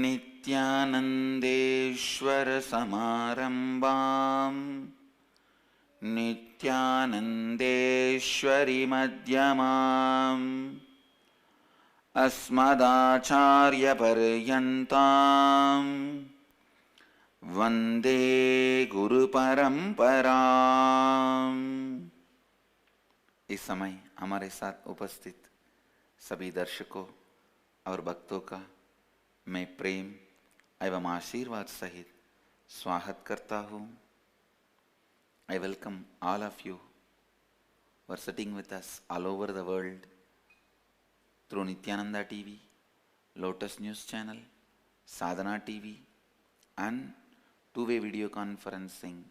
नित्यानन्देश्वर समारम्भाम् नित्यानन्देश्वरि मध्यमाम् अस्मदाचार्यपर्यन्ताम् वन्दे गुरुपरम्पराम्। इस समय हमारे साथ उपस्थित सभी दर्शकों और भक्तों का मैं प्रेम एवं आशीर्वाद सहित स्वागत करता हूँ। I welcome all of you who are sitting with us all over the world through Nityananda TV, Lotus News Channel, Sadhana TV and two-way video conferencing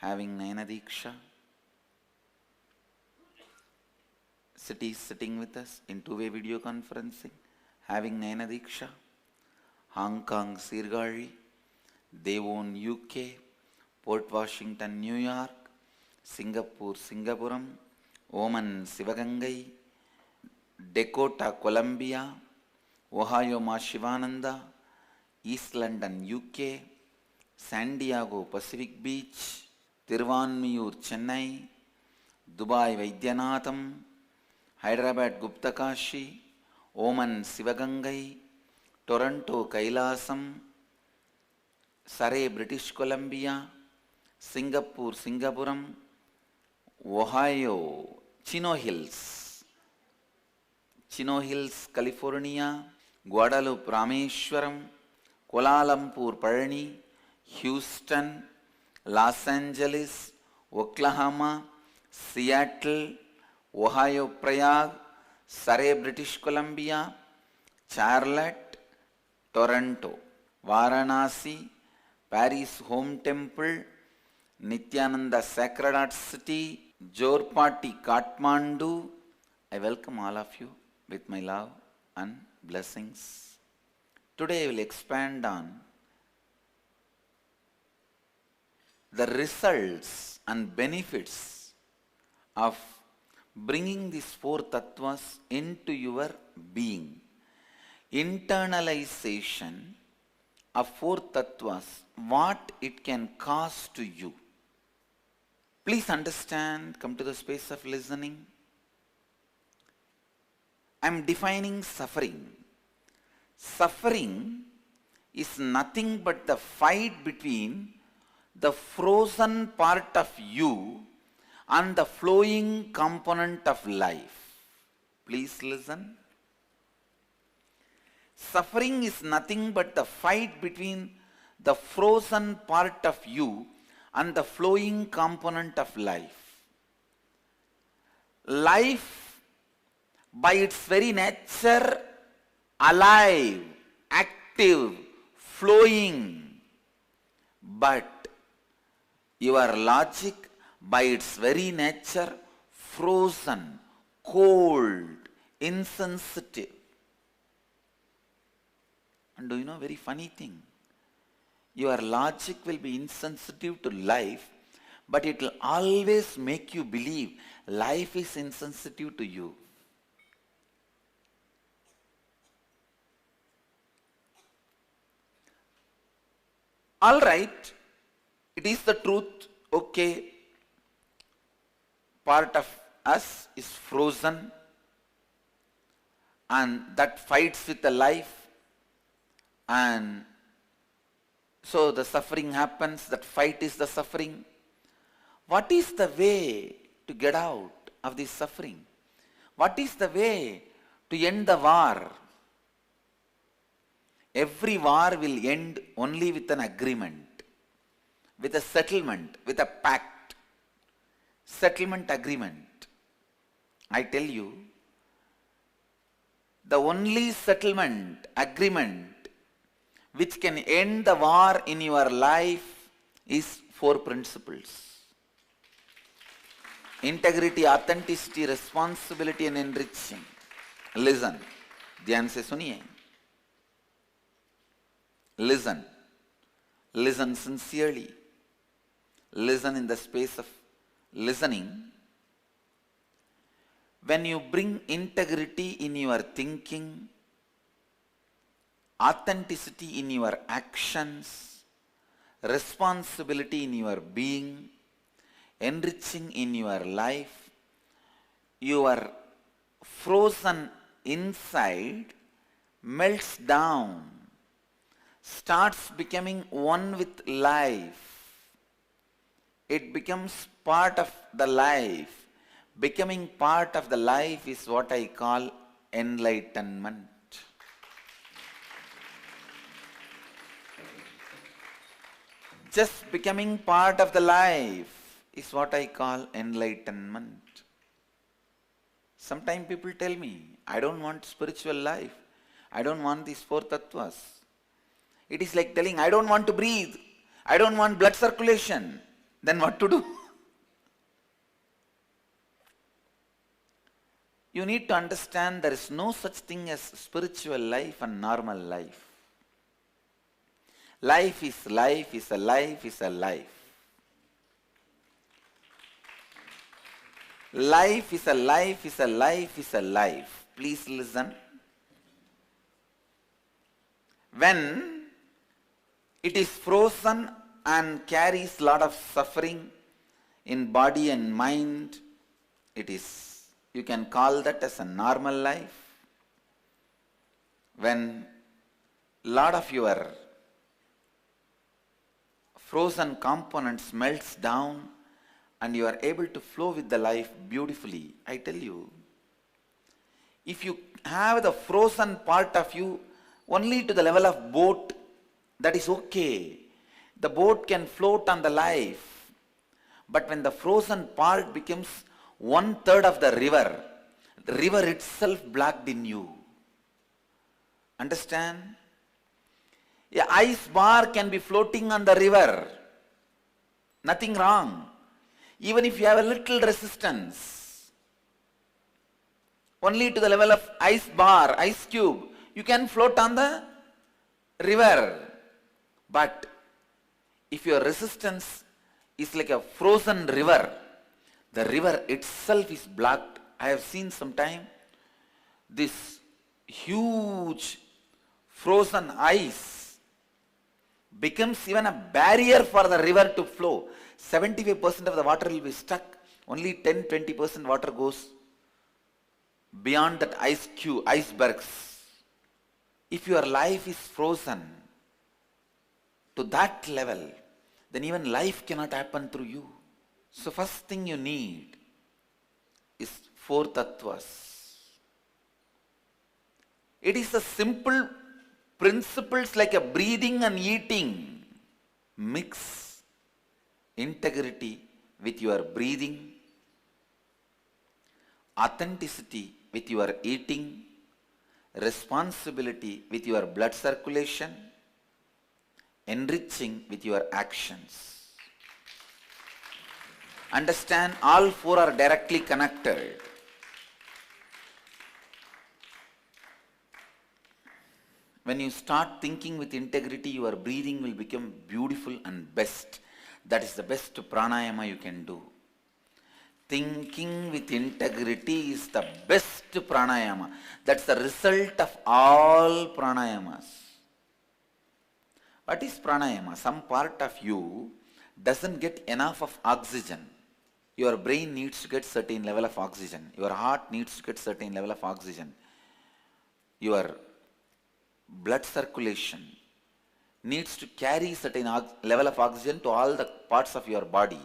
having Nayana Diksha. Cities sitting with us in two-way video conferencing having Nayana Diksha. Hong Kong, Sirgali, Devon, UK, Port Washington, New York, Singapore, Singapuram, Oman, Sivagangai, Dakota, Columbia, Ohio, Ma Shivananda, East London, UK, San Diego, Pacific Beach, Tiruvanmiyur, Chennai, Dubai, Vaidyanatham, Hyderabad, Guptakashi, Oman, Sivagangai, Toronto, Kailasam, Surrey, British Columbia, Singapore, Singapuram, Ohio, Chino Hills, California, Guadalupe, Rameshwaram, Kuala Lumpur, Palani, Houston, Los Angeles, Oklahoma, Seattle, Ohio, Prague, Surrey, British Columbia, Charlotte, Toronto, Varanasi, Paris Home Temple, Nityananda Sacred Heart City, Jorpati, Kathmandu. I welcome all of you with my love and blessings. Today I will expand on the results and benefits of bringing these four tattvas into your being. Internalization of four tattvas, what it can cause to you. Please understand, come to the space of listening. I am defining suffering. Suffering is nothing but the fight between the frozen part of you and the flowing component of life. Please listen. Suffering is nothing but the fight between the frozen part of you and the flowing component of life. Life, by its very nature, alive, active, flowing. But your logic, by its very nature, frozen, cold, insensitive. And do you know a very funny thing? Your logic will be insensitive to life, but it will always make you believe life is insensitive to you. All right, it is the truth, okay, part of us is frozen and that fights with the life. And so the suffering happens, that fight is the suffering. What is the way to get out of this suffering? What is the way to end the war? Every war will end only with an agreement, with a settlement, with a pact. Settlement agreement. I tell you, the only settlement agreement which can end the war in your life is four principles. Integrity, authenticity, responsibility and enriching. Listen. ध्यान से सुनिए. Listen. Listen sincerely. Listen in the space of listening. When you bring integrity in your thinking, authenticity in your actions, responsibility in your being, enriching in your life, your frozen inside melts down, starts becoming one with life. It becomes part of the life. Becoming part of the life is what I call enlightenment. Just becoming part of the life is what I call enlightenment. Sometimes people tell me, I don't want spiritual life. I don't want these four tattvas. It is like telling, I don't want to breathe. I don't want blood circulation. Then what to do? You need to understand there is no such thing as spiritual life and normal life. Life is life is a life is a life. Life is a life is a life is a life. Please listen. When it is frozen and carries a lot of suffering in body and mind, it is, you can call that as a normal life. When a lot of your frozen components melts down and you are able to flow with the life beautifully, I tell you, if you have the frozen part of you only to the level of boat, that is okay. The boat can float on the life. But when the frozen part becomes 1/3 of the river itself blocked in you. Understand? An ice bar can be floating on the river. Nothing wrong. Even if you have a little resistance, only to the level of ice bar, ice cube, you can float on the river. But if your resistance is like a frozen river, the river itself is blocked. I have seen sometime this huge frozen ice becomes even a barrier for the river to flow. 75% of the water will be stuck. Only 10-20% water goes beyond that icebergs. If your life is frozen to that level, then even life cannot happen through you. So first thing you need is four tattvas. It is a simple principles like a breathing and eating. Mix integrity with your breathing, authenticity with your eating, responsibility with your blood circulation, enriching with your actions. Understand, all four are directly connected. When you start thinking with integrity, your breathing will become beautiful and best. That is the best pranayama you can do. Thinking with integrity is the best pranayama. That's the result of all pranayamas. What is pranayama? Some part of you doesn't get enough of oxygen. Your brain needs to get certain level of oxygen. Your heart needs to get certain level of oxygen. Your blood circulation needs to carry certain level of oxygen to all the parts of your body.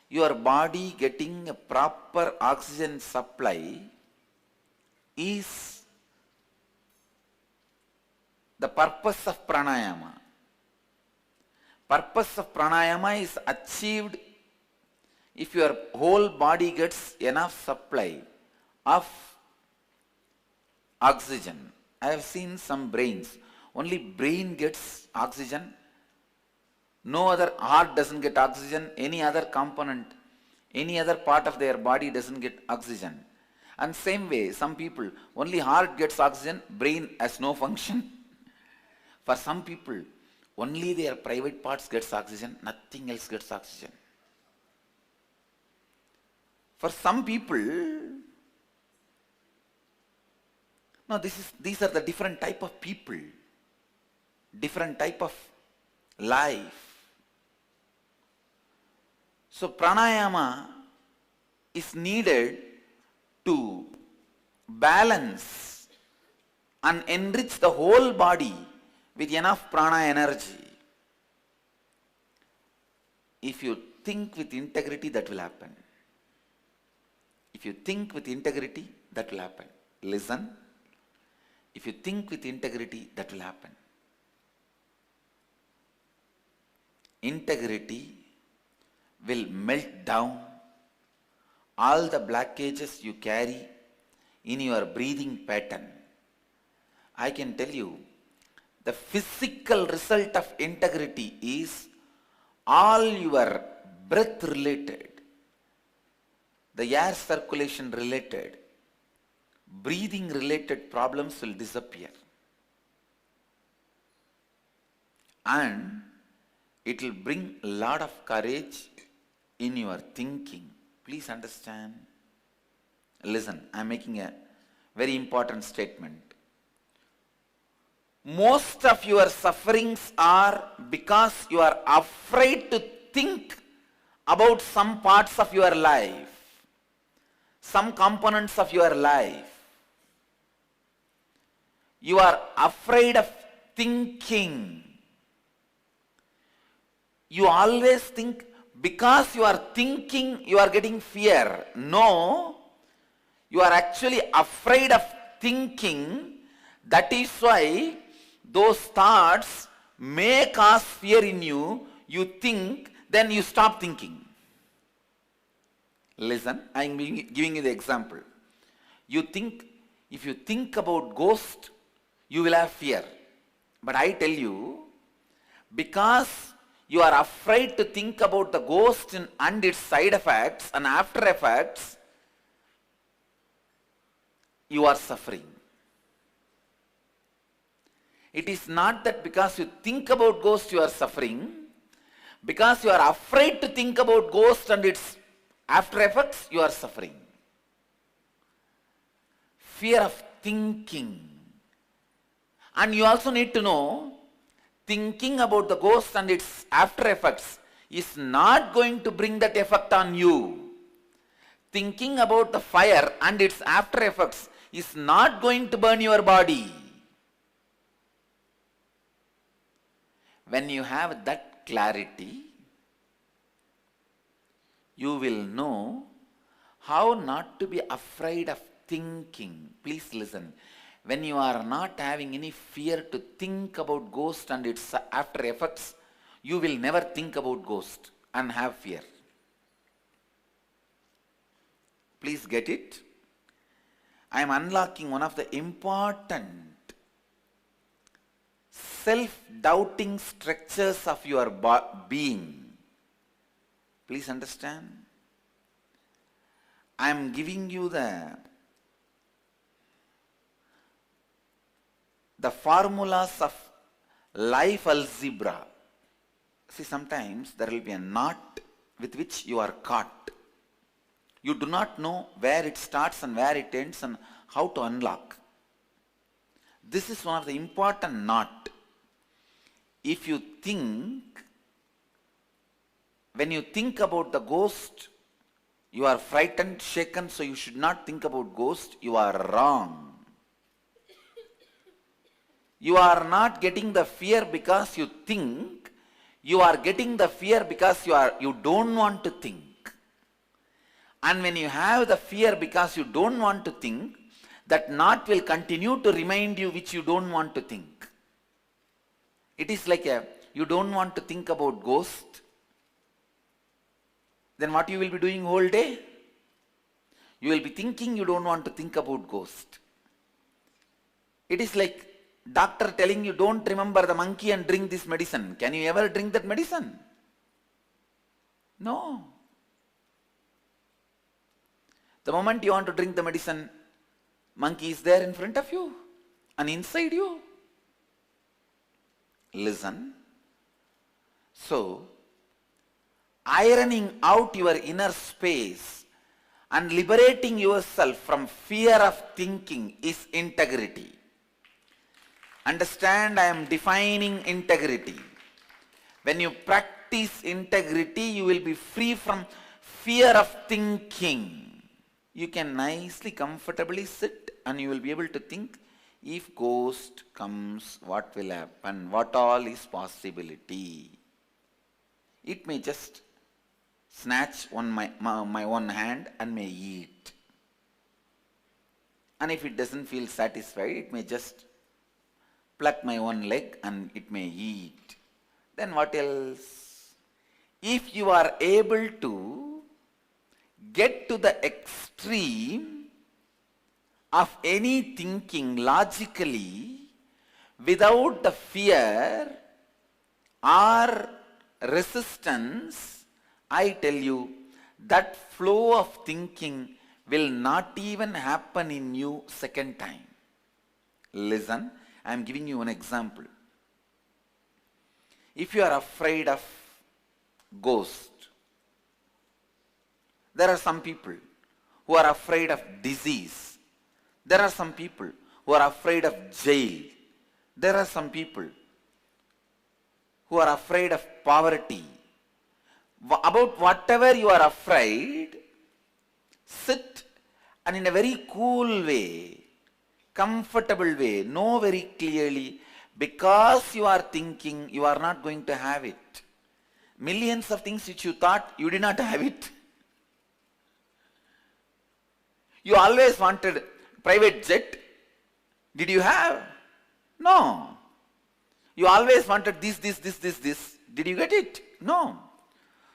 Your body getting a proper oxygen supply is the purpose of pranayama. Purpose of pranayama is achieved if your whole body gets enough supply of oxygen. I have seen some brains, only brain gets oxygen, no other heart doesn't get oxygen, any other component, any other part of their body doesn't get oxygen. And same way, some people, only heart gets oxygen, brain has no function. For some people, only their private parts gets oxygen, nothing else gets oxygen. For some people, no, these are the different type of people, different type of life. So pranayama is needed to balance and enrich the whole body with enough prana energy. If you think with integrity, that will happen. If you think with integrity, that will happen. Listen. If you think with integrity, that will happen. Integrity will melt down all the blockages you carry in your breathing pattern. I can tell you, the physical result of integrity is all your breath related, the air circulation related, breathing related problems will disappear. And it will bring a lot of courage in your thinking. Please understand. Listen, I am making a very important statement. Most of your sufferings are because you are afraid to think about some parts of your life, some components of your life. You are afraid of thinking. You always think because you are thinking you are getting fear. No, you are actually afraid of thinking. That is why those thoughts may cause fear in you. You think, then you stop thinking. Listen, I am giving you the example. You think, if you think about ghost, you will have fear. But I tell you, because you are afraid to think about the ghost and its side effects and after effects, you are suffering. It is not that because you think about ghost you are suffering. Because you are afraid to think about ghost and its after effects, you are suffering. Fear of thinking. And you also need to know, thinking about the ghost and its after effects is not going to bring that effect on you. Thinking about the fire and its after effects is not going to burn your body. When you have that clarity, you will know how not to be afraid of thinking. Please listen. When you are not having any fear to think about ghost and its after effects, you will never think about ghost and have fear. Please get it? I am unlocking one of the important self-doubting structures of your being. Please understand. I am giving you the formulas of life algebra. See, sometimes there will be a knot with which you are caught. You do not know where it starts and where it ends and how to unlock. This is one of the important knot. If you think, when you think about the ghost, you are frightened, shaken, so you should not think about ghost. You are wrong. You are not getting the fear because you think. You are getting the fear because you don't want to think. And when you have the fear because you don't want to think, that knot will continue to remind you which you don't want to think. It is like you don't want to think about ghost. Then what you will be doing whole day? You will be thinking you don't want to think about ghost. It is like doctor telling you don't remember the monkey and drink this medicine. Can you ever drink that medicine? No. The moment you want to drink the medicine, monkey is there in front of you and inside you. Listen. So, ironing out your inner space And liberating yourself from fear of thinking is integrity. Understand, I am defining integrity. When you practice integrity, you will be free from fear of thinking. You can nicely, comfortably sit and you will be able to think, if ghost comes, what will happen? What all is possibility? It may just snatch my one hand and may eat. And if it doesn't feel satisfied, it may just pluck my one leg and it may eat. Then what else? If you are able to get to the extreme of any thinking logically without the fear or resistance, I tell you that flow of thinking will not even happen in you second time. Listen, I am giving you one example. If you are afraid of ghost, there are some people who are afraid of disease. There are some people who are afraid of jail. There are some people who are afraid of poverty. About whatever you are afraid, sit and in a very cool way, comfortable way, know very clearly, because you are thinking, you are not going to have it. Millions of things which you thought, you did not have it. You always wanted private jet. Did you have? No. You always wanted this. Did you get it? No.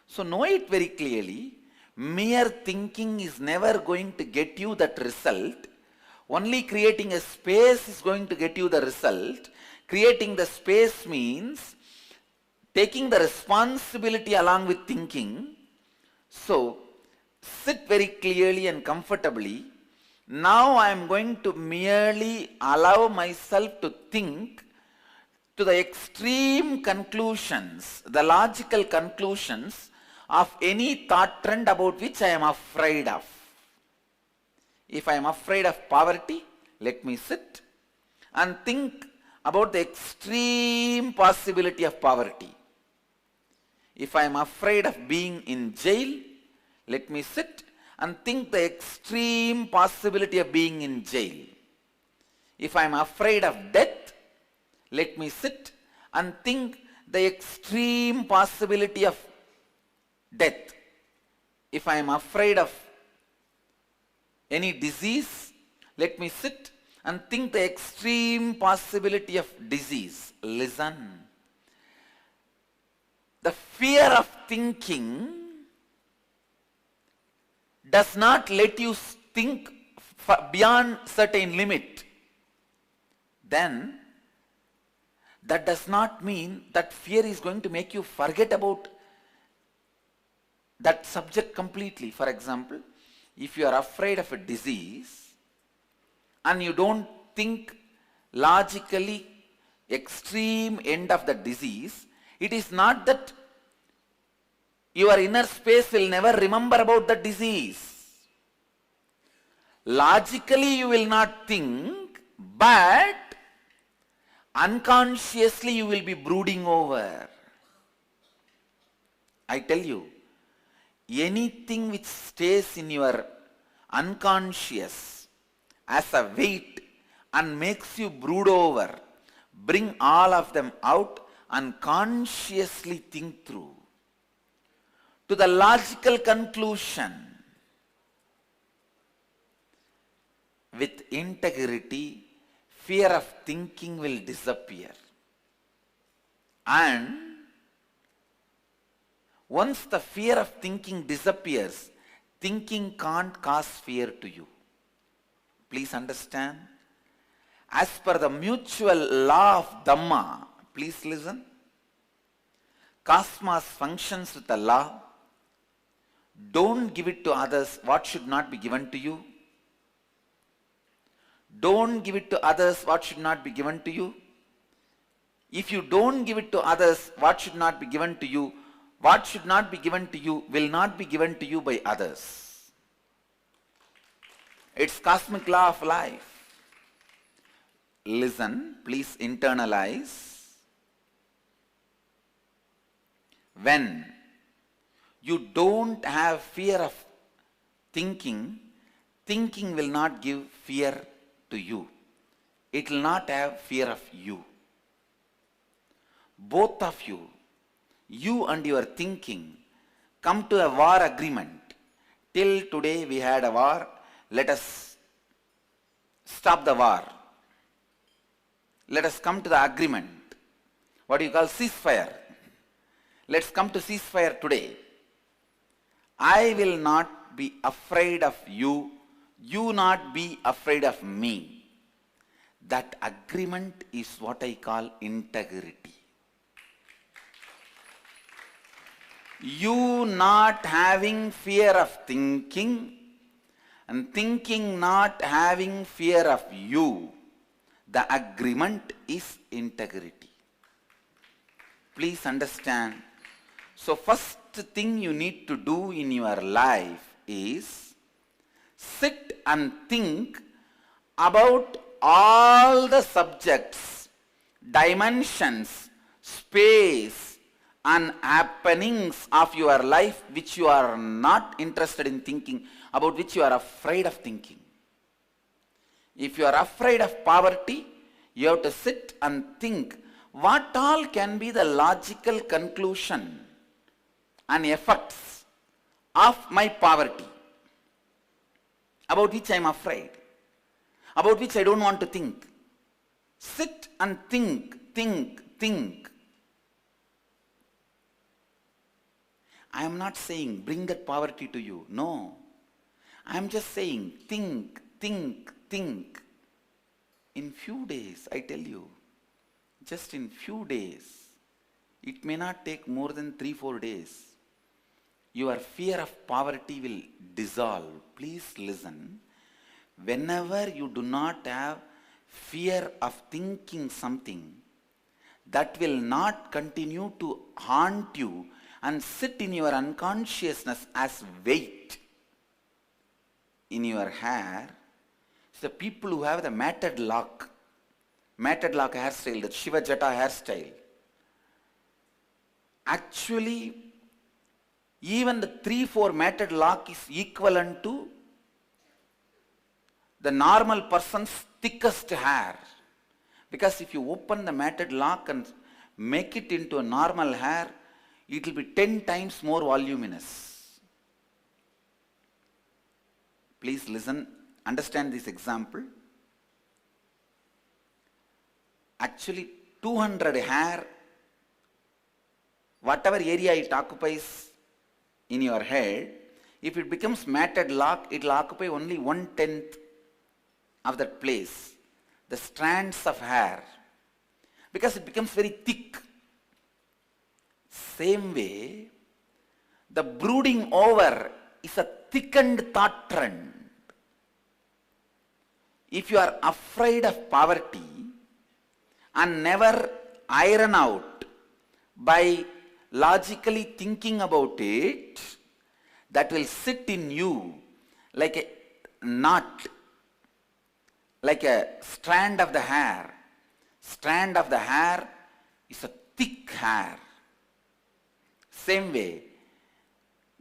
So know it very clearly. Mere thinking is never going to get you that result. Only creating a space is going to get you the result. Creating the space means taking the responsibility along with thinking. So sit very clearly and comfortably. Now I am going to merely allow myself to think to the extreme conclusions, the logical conclusions of any thought trend about which I am afraid of. If I am afraid of poverty, let me sit and think about the extreme possibility of poverty. If I am afraid of being in jail, let me sit and think the extreme possibility of being in jail. If I am afraid of death, let me sit and think the extreme possibility of death. If I am afraid of any disease, let me sit and think the extreme possibility of disease. Listen. The fear of thinking does not let you think beyond certain limit. Then that does not mean that fear is going to make you forget about that subject completely. For example, if you are afraid of a disease and you don't think logically extreme end of the disease, it is not that your inner space will never remember about the disease. Logically you will not think, but unconsciously you will be brooding over. I tell you, anything which stays in your unconscious as a weight and makes you brood over, bring all of them out and consciously think through to the logical conclusion. With integrity, fear of thinking will disappear. And once the fear of thinking disappears, thinking can't cause fear to you. Please understand. As per the mutual law of Dhamma, please listen. Cosmos functions with a law. Don't give it to others what should not be given to you. Don't give it to others what should not be given to you. If you don't give it to others what should not be given to you, what should not be given to you will not be given to you by others. It's cosmic law of life. Listen, please internalize. When you don't have fear of thinking, thinking will not give fear to you. It will not have fear of you. Both of you and your thinking, come to a war agreement. Till today we had a war. Let us stop the war. Let us come to the agreement. What do you call ceasefire? Let's come to ceasefire today. I will not be afraid of you. You not be afraid of me. That agreement is what I call integrity. You not having fear of thinking and thinking not having fear of you. The agreement is integrity. Please understand. So first thing you need to do in your life is sit and think about all the subjects, dimensions, space and happenings of your life which you are not interested in thinking, about which you are afraid of thinking. If you are afraid of poverty, you have to sit and think what all can be the logical conclusion and effects of my poverty, about which I am afraid, about which I don't want to think. Sit and think. I am not saying bring that poverty to you. No. I am just saying think. In few days, I tell you, just in few days, it may not take more than 3-4 days. Your fear of poverty will dissolve. Please listen. Whenever you do not have fear of thinking something, that will not continue to haunt you and sit in your unconsciousness as weight in your hair. It's the people who have the matted lock hairstyle, the Shiva Jata hairstyle. Actually, even the 3-4 matted lock is equivalent to the normal person's thickest hair. Because if you open the matted lock and make it into a normal hair, it will be 10 times more voluminous. Please listen, understand this example. Actually, 200 hair, whatever area it occupies in your head, if it becomes matted lock, it will occupy only 1/10 of that place, the strands of hair, because it becomes very thick. Same way, the brooding over is a thickened thought trend. If you are afraid of poverty and never iron out by logically thinking about it, that will sit in you like a knot, like a strand of the hair. Strand of the hair is a thick hair. Same way,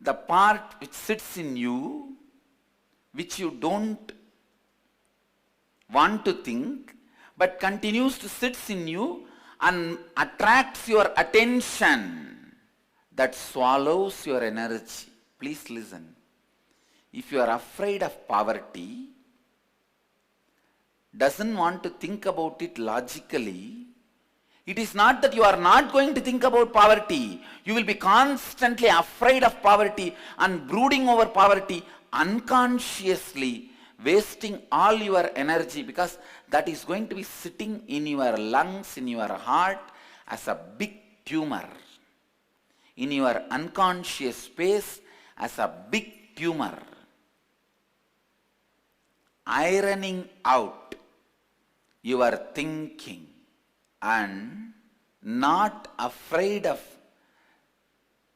the part which sits in you, which you don't want to think, but continues to sit in you and attracts your attention, that swallows your energy. Please listen. If you are afraid of poverty, doesn't want to think about it logically, it is not that you are not going to think about poverty. You will be constantly afraid of poverty and brooding over poverty, unconsciously wasting all your energy, because that is going to be sitting in your lungs, in your heart as a big tumor, in your unconscious space as a big tumor. Ironing out your thinking and not afraid of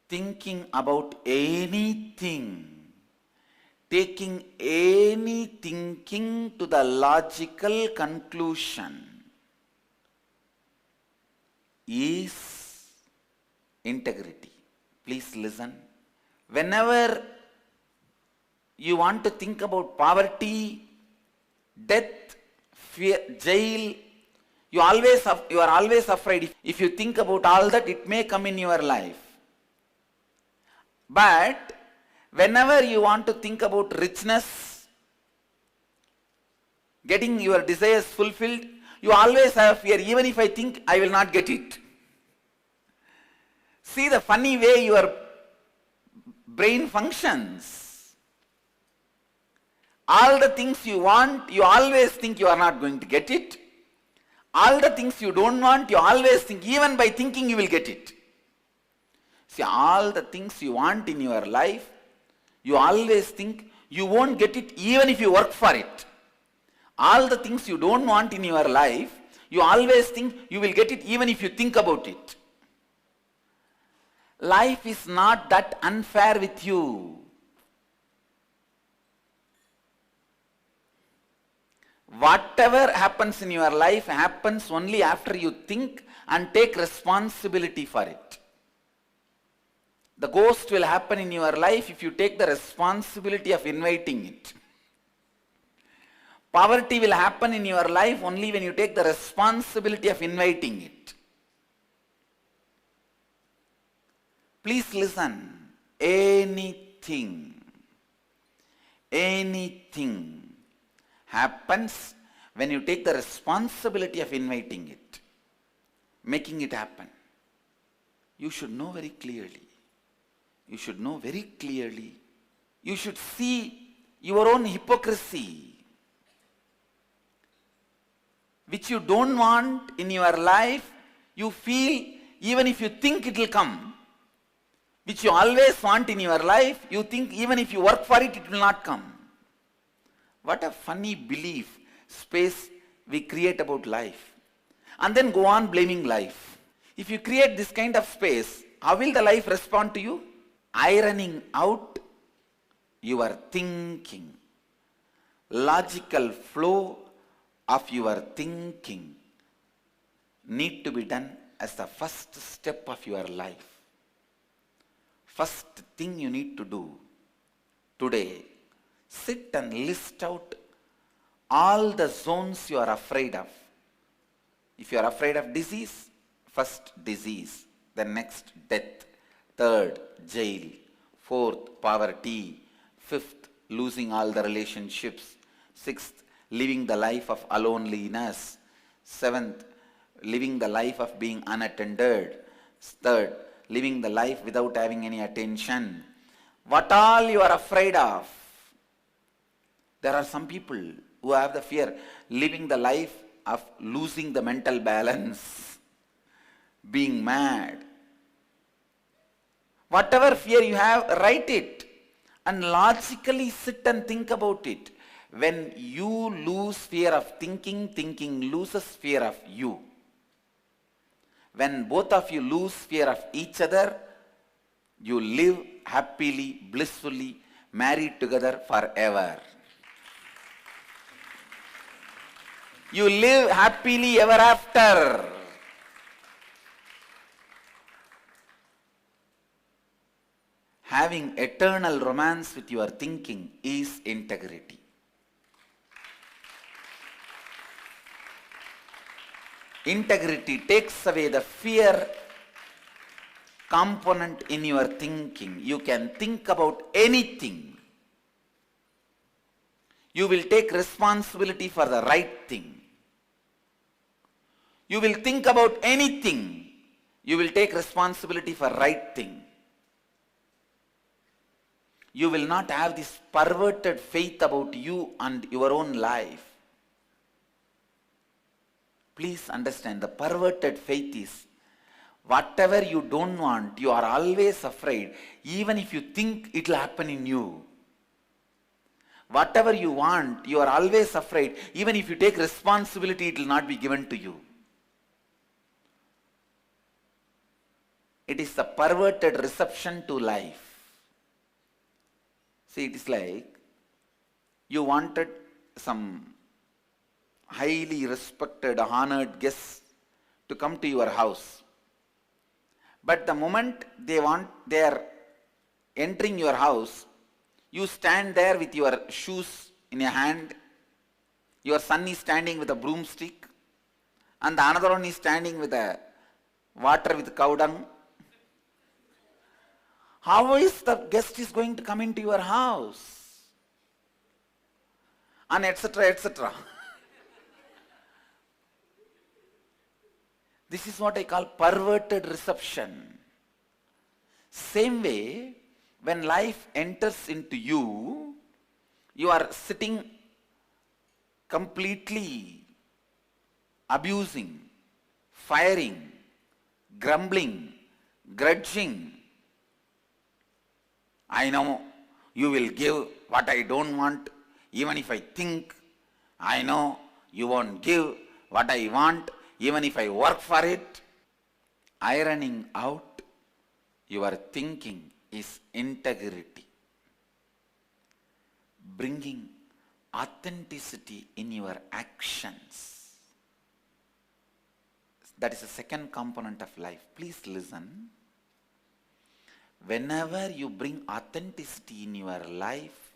thinking about anything taking any thinking to the logical conclusion is integrity. Please listen. Whenever you want to think about poverty, death, fear, jail, you are always afraid. If you think about all that, it may come in your life. But whenever you want to think about richness, getting your desires fulfilled, you always have fear. Even if I think I will not get it. See the funny way your brain functions. All the things you want, you always think you are not going to get it. All the things you don't want, you always think, even by thinking you will get it. See, all the things you want in your life, you always think you won't get it even if you work for it. All the things you don't want in your life, you always think you will get it even if you think about it. Life is not that unfair with you. Whatever happens in your life happens only after you think and take responsibility for it. The ghost will happen in your life if you take the responsibility of inviting it. Poverty will happen in your life only when you take the responsibility of inviting it. Please listen. Anything happens when you take the responsibility of inviting it, making it happen. You should know very clearly. You should know very clearly. You should see your own hypocrisy, which you don't want in your life. You feel even if you think it will come. Which you always want in your life, you think even if you work for it, it will not come. What a funny belief space we create about life. And then go on blaming life. If you create this kind of space, how will the life respond to you? Ironing out your thinking. Logical flow of your thinking need to be done as the first step of your life. First thing you need to do today, sit and list out all the zones you are afraid of. If you are afraid of disease, first disease, then next death, third jail, fourth poverty, fifth losing all the relationships, sixth living the life of loneliness, seventh living the life of being unattended, third living the life without having any attention. What all you are afraid of? There are some people who have the fear living the life of losing the mental balance, being mad. Whatever fear you have, write it and logically sit and think about it. When you lose fear of thinking, thinking loses fear of you. When both of you lose fear of each other, you live happily, blissfully, married together forever. You live happily ever after. Having eternal romance with your thinking is integrity. Integrity takes away the fear component in your thinking. You can think about anything. You will take responsibility for the right thing. You will think about anything. You will take responsibility for right thing. You will not have this perverted faith about you and your own life. Please understand, the perverted faith is whatever you don't want, you are always afraid, even if you think it will happen in you. Whatever you want, you are always afraid, even if you take responsibility, it will not be given to you. It is the perverted reception to life. See, it is like You wanted some highly respected, honored guests to come to your house. But the moment they are entering your house, you stand there with your shoes in your hand, your son is standing with a broomstick, and the another one is standing with a water with cow dung. How is the guest is going to come into your house? And etc., etc. This is what I call perverted reception. Same way, when life enters into you, you are sitting completely abusing, firing, grumbling, grudging. I know you will give what I don't want, even if I think. I know you won't give what I want, even if I work for it. Ironing out your thinking is integrity. Bringing authenticity in your actions. That is the second component of life. Please listen. Whenever you bring authenticity in your life,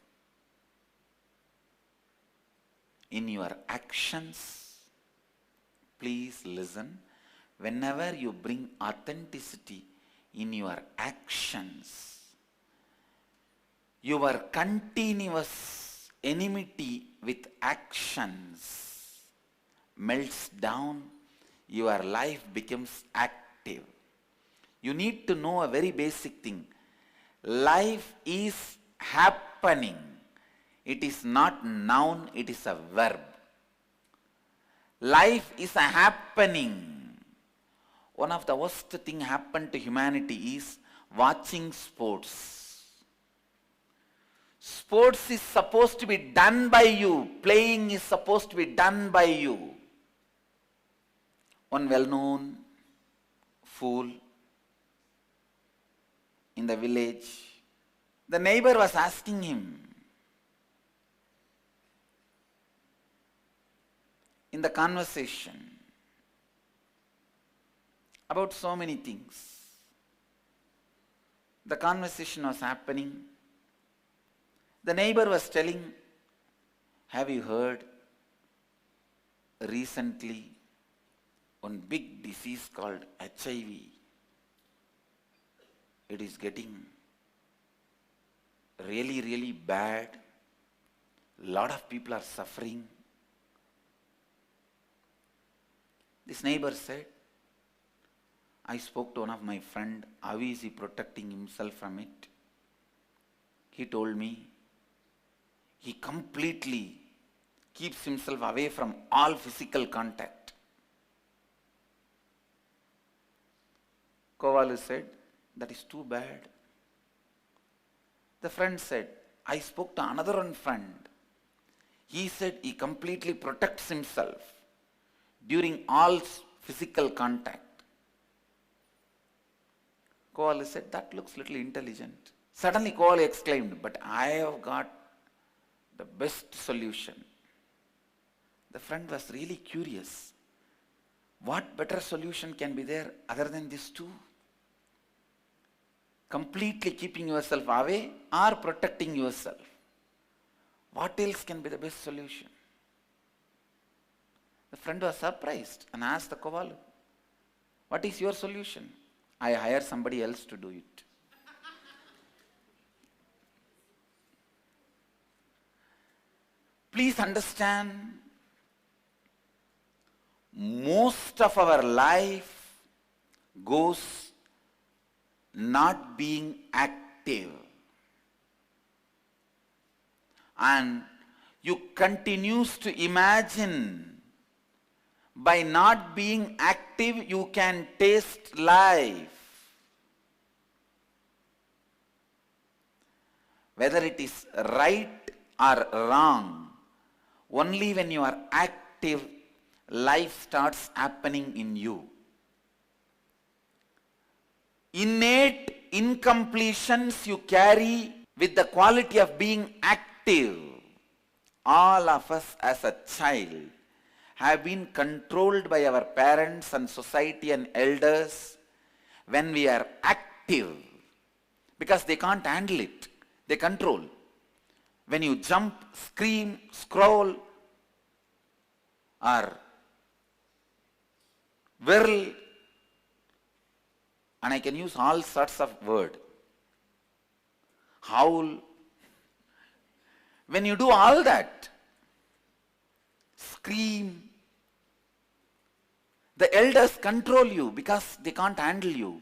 in your actions, please listen. Whenever you bring authenticity in your actions, your continuous enmity with actions melts down, your life becomes active. You need to know a very basic thing. Life is happening. It is not noun, it is a verb. Life is a happening. One of the worst thing happened to humanity is watching sports. Sports is supposed to be done by you. Playing is supposed to be done by you. One well-known fool in the village, the neighbor was asking him in the conversation about so many things. The conversation was happening. The neighbor was telling, have you heard recently one big disease called HIV? It is getting really, really bad. A lot of people are suffering. This neighbor said, I spoke to one of my friend, how is he protecting himself from it? He told me, he completely keeps himself away from all physical contact. Kovalu said, that is too bad. The friend said, I spoke to another one friend. He said he completely protects himself during all physical contact. Kovalu said, that looks little intelligent. Suddenly Kovalu exclaimed, but I have got the best solution. The friend was really curious. What better solution can be there other than these two? Completely keeping yourself away or protecting yourself. What else can be the best solution? The friend was surprised and asked the Kovalu, what is your solution? I hire somebody else to do it. Please understand, most of our life goes not being active. And you continues to imagine by not being active you can taste life. Whether it is right or wrong, only when you are active, life starts happening in you. Innate incompletions you carry with the quality of being active. all of us as a child have been controlled by our parents and society and elders when we are active, because they can't handle it. They control. When you jump, scream, scroll, or whirl, and I can use all sorts of words, howl. When you do all that, scream, the elders control you because they can't handle you.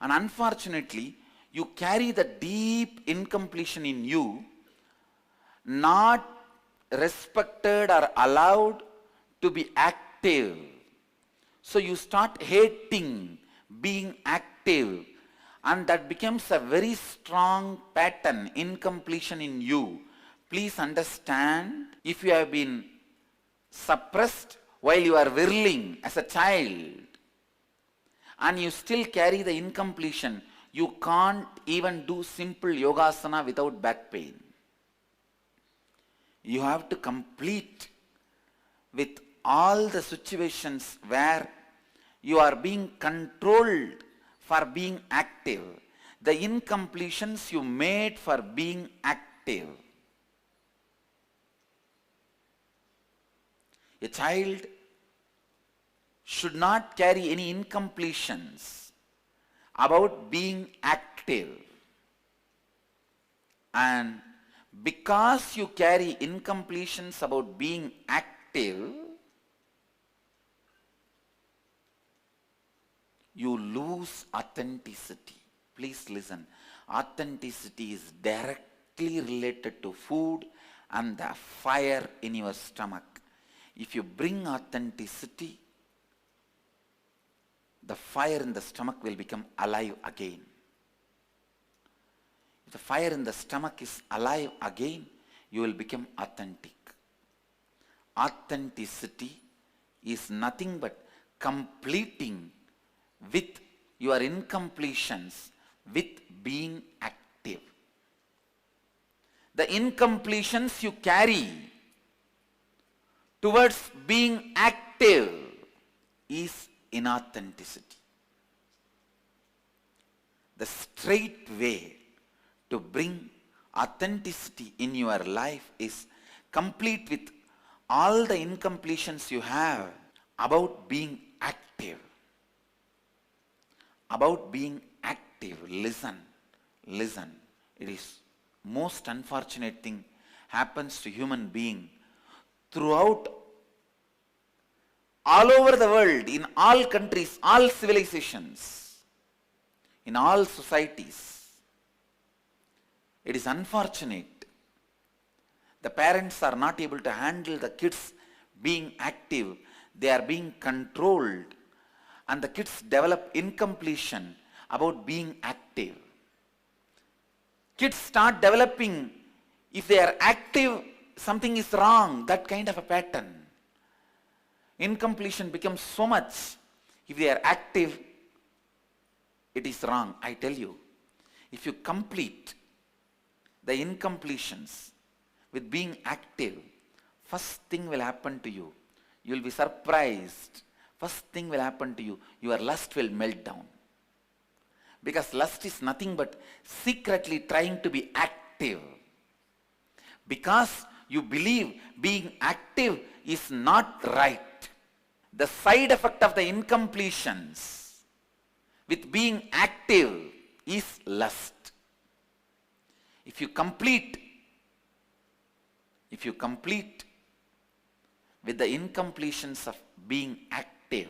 And unfortunately, you carry the deep incompletion in you, not respected or allowed to be active. So you start hating being active, and that becomes a very strong pattern, incompletion in you. Please understand, if you have been suppressed while you are whirling as a child, and you still carry the incompletion, you can't even do simple yogasana without back pain. You have to complete with all the situations where you are being controlled for being active, the incompletions you made for being active. A child should not carry any incompletions about being active. And because you carry incompletions about being active, you lose authenticity. Please listen. Authenticity is directly related to food and the fire in your stomach. If you bring authenticity, the fire in the stomach will become alive again. If the fire in the stomach is alive again, you will become authentic. Authenticity is nothing but completing with your incompletions with being active. The incompletions you carry towards being active is inauthenticity. The straight way to bring authenticity in your life is complete with all the incompletions you have about being active. About being active. Listen. It is most unfortunate thing happens to human being throughout all over the world, in all countries, all civilizations, in all societies. It is unfortunate. The parents are not able to handle the kids being active. They are being controlled, and the kids develop incompletion about being active. Kids start developing, if they are active, something is wrong, that kind of a pattern. Incompletion becomes so much. If they are active, it is wrong. I tell you, if you complete the incompletions with being active, first thing will happen to you. You will be surprised. First thing will happen to you, your lust will melt down. Because lust is nothing but secretly trying to be active. Because you believe being active is not right. The side effect of the incompletions with being active is lust. If you complete with the incompletions of being active,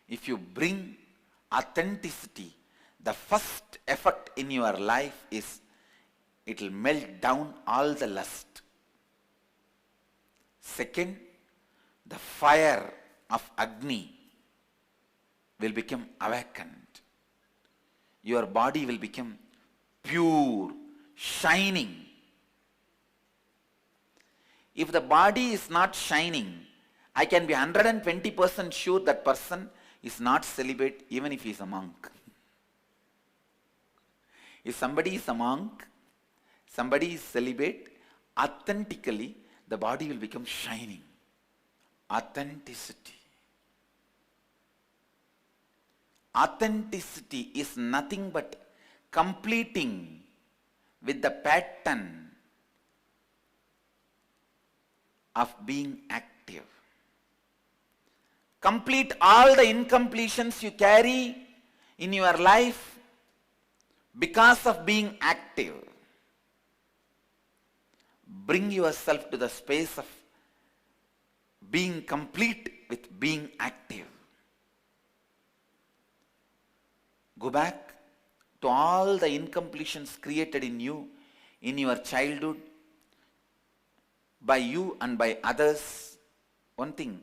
if you bring authenticity, the first effect in your life is it will melt down all the lust. Second, the fire of Agni will become awakened. Your body will become pure, shining. If the body is not shining, I can be 120% sure that person is not celibate, even if he is a monk. If somebody is a monk, somebody is celibate, authentically the body will become shining. Authenticity. Authenticity is nothing but completing with the pattern of being active. Complete all the incompletions you carry in your life because of being active. Bring yourself to the space of being complete with being active. Go back to all the incompletions created in you, in your childhood, by you and by others. One thing,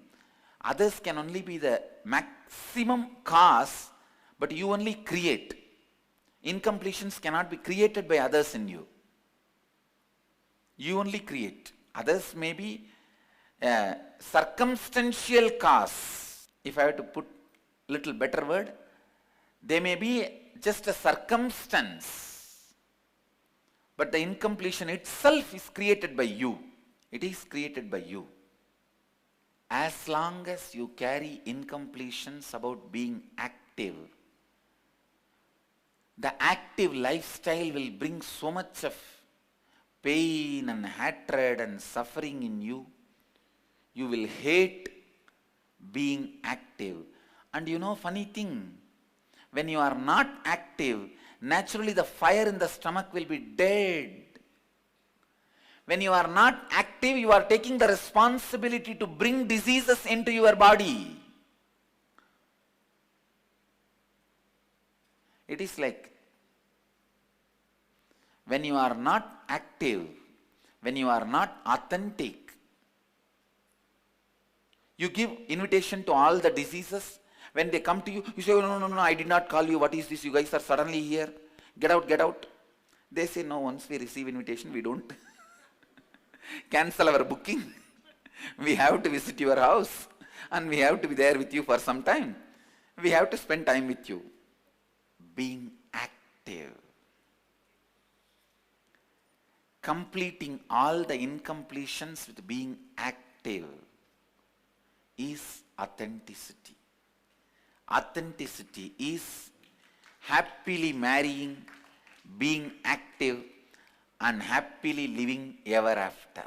others can only be the maximum cause, but you only create. Incompletions cannot be created by others in you. You only create. Others may be a circumstantial cause. If I have to put a little better word, they may be just a circumstance. But the incompletion itself is created by you. It is created by you. As long as you carry incompletions about being active, the active lifestyle will bring so much of pain and hatred and suffering in you. You will hate being active. And you know, funny thing, when you are not active, naturally the fire in the stomach will be dead. When you are not active, you are taking the responsibility to bring diseases into your body. It is like, when you are not active, when you are not authentic, you give invitation to all the diseases. When they come to you, you say, oh, no, I did not call you. What is this? You guys are suddenly here. Get out, get out. They say, no, once we receive invitation, we don't cancel our booking. We have to visit your house and we have to be there with you for some time. We have to spend time with you. Being active. Completing all the incompletions with being active is authenticity. Authenticity is happily marrying, being active, and happily living ever after.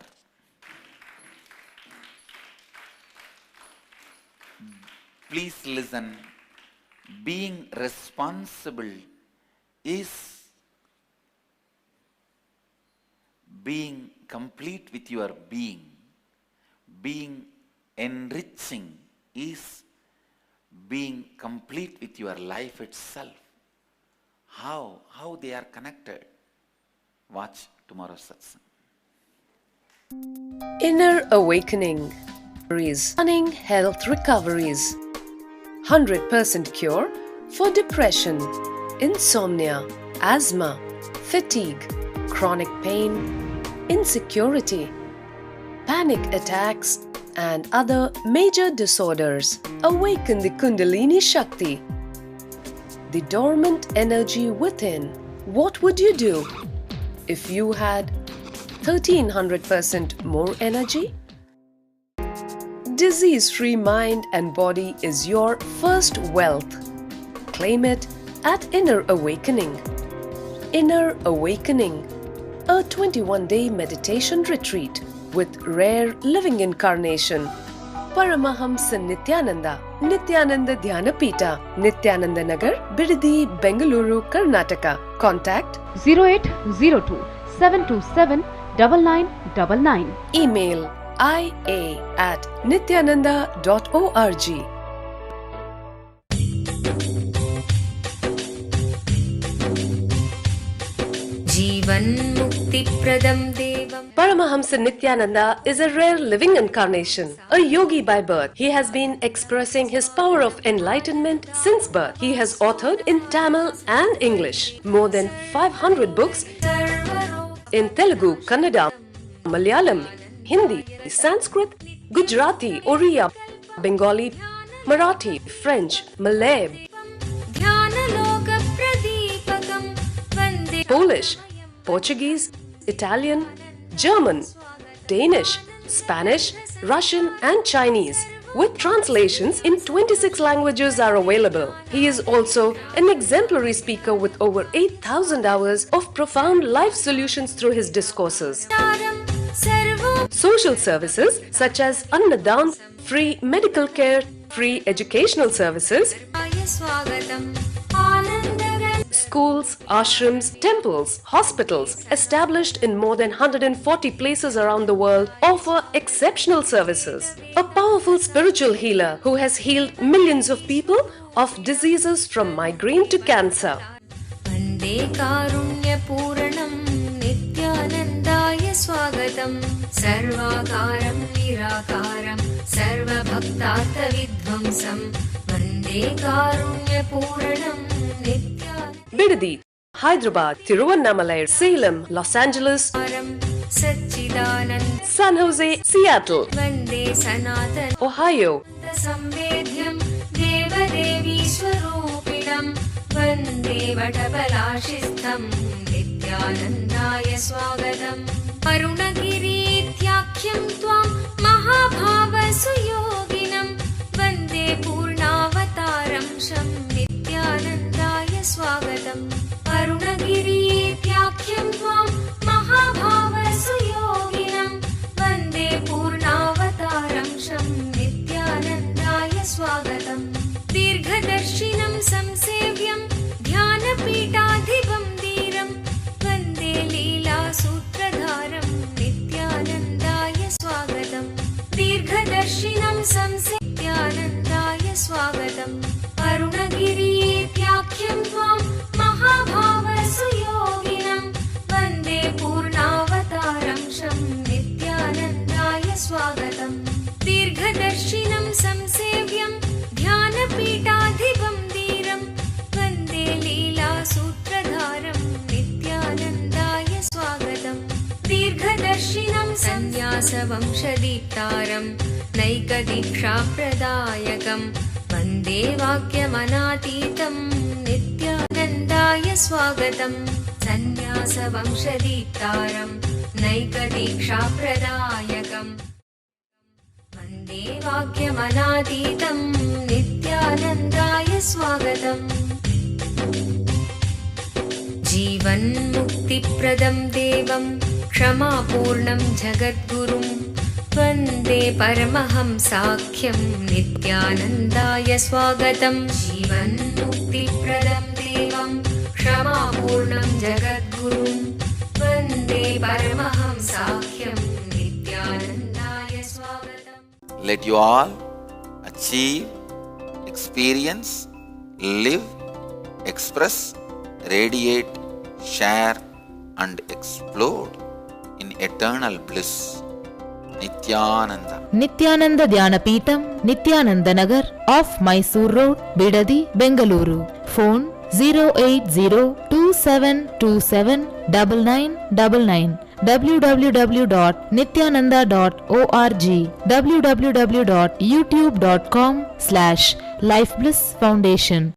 Please listen. Being responsible is being complete with your being. Being enriching is being complete with your life itself. How they are connected? Watch tomorrow's satsang. Inner Awakening. Stunning health recoveries. 100% cure for depression, insomnia, asthma, fatigue, chronic pain, insecurity, panic attacks, and other major disorders. Awaken the Kundalini Shakti, the dormant energy within. What would you do if you had 1300% more energy? Disease-free mind and body is your first wealth. Claim it at Inner Awakening. Inner Awakening, a 21-day meditation retreat with rare living incarnation. Paramahamsa Nityananda, Nityananda Dhyanapita, Nityananda Nagar, Bidadi, Bengaluru, Karnataka. Contact 0802 727 9999. Email ia@nityananda.org. Paramahamsa Nityananda is a rare living incarnation, a yogi by birth. He has been expressing his power of enlightenment since birth. He has authored in Tamil and English more than 500 books in Telugu, Kannada, Malayalam, Hindi, Sanskrit, Gujarati, Oriya, Bengali, Marathi, French, Malay, Polish, Portuguese, Italian, German, Danish, Spanish, Russian and Chinese, with translations in 26 languages are available. He is also an exemplary speaker with over 8,000 hours of profound life solutions through his discourses. Social services such as Annadan, free medical care, free educational services, schools, ashrams, temples, hospitals established in more than 140 places around the world offer exceptional services. A powerful spiritual healer who has healed millions of people of diseases from migraine to cancer. वन्दे कारुण्यपूर्णं नित्यानन्दाय स्वागतं सर्वाकारं निराकारं सर्वभक्तार्थविध्वंसं वन्दे कारुण्यपूर्णं Bidadi, Hyderabad, Tiruvannamalai, Salem, Los Angeles, San Jose, Seattle, Ohio, Samvedhyam Devadevi Swarupidam Vande Vatapalashistham Nityanandaya Swagatam Arunagirityakhyam Tvam Mahabhavasuyoginam Vande Purnavataram Sham Nityanandaya Swagatam Arunagirityakhyam Tvam Mahabhavasuyoginam Vande Purnavataram Sham Nityanandaya Swagatam Dirghadarshinam Samsevyam Dhyanapitadhibam Dhiram Vande Leela Sutradharam Nityanandaya Swagatam Dirghadarshinam Samsevyam Swagatam Arunagirityakhyam Tvam Mahabhavasuyoginam Vande Purnavataram Sham Nityanandaya Swagatam Dirghadarshinam Samsevyam Dhyanapitadhibam Dhiram Vande Leela Sutradharam Nityanandaya Swagatam Dirghadarshinam Sannyasavanshadiptaram Naikadiksha-pradayakam Vande Vakyamanatītam Nityanandaya Swagatam Sannyasavanshadiptaram Naikadiksha-pradayakam Vande Vakyamanatītam Nityanandaya Swagatam Jeevan Mukti-pradam Devam Kshama-purnam Jagadgurum Vande Paramahamsakhyaam Nityanandaya Swagatam Jeevan Mukti-pradam Devam Kshama-purnam Jagadgurum Vande Paramahamsakhyaam Nityanandaya Swagatam. Let you all achieve, experience, live, express, radiate, share and explode in eternal bliss. Nityananda. Nityananda Dhyanapitham, Nityananda Nagar, off Mysore Road, Bidadi, Bengaluru. Phone 08027279999. www.nityananda.org. www.youtube.com/Life Bliss Foundation.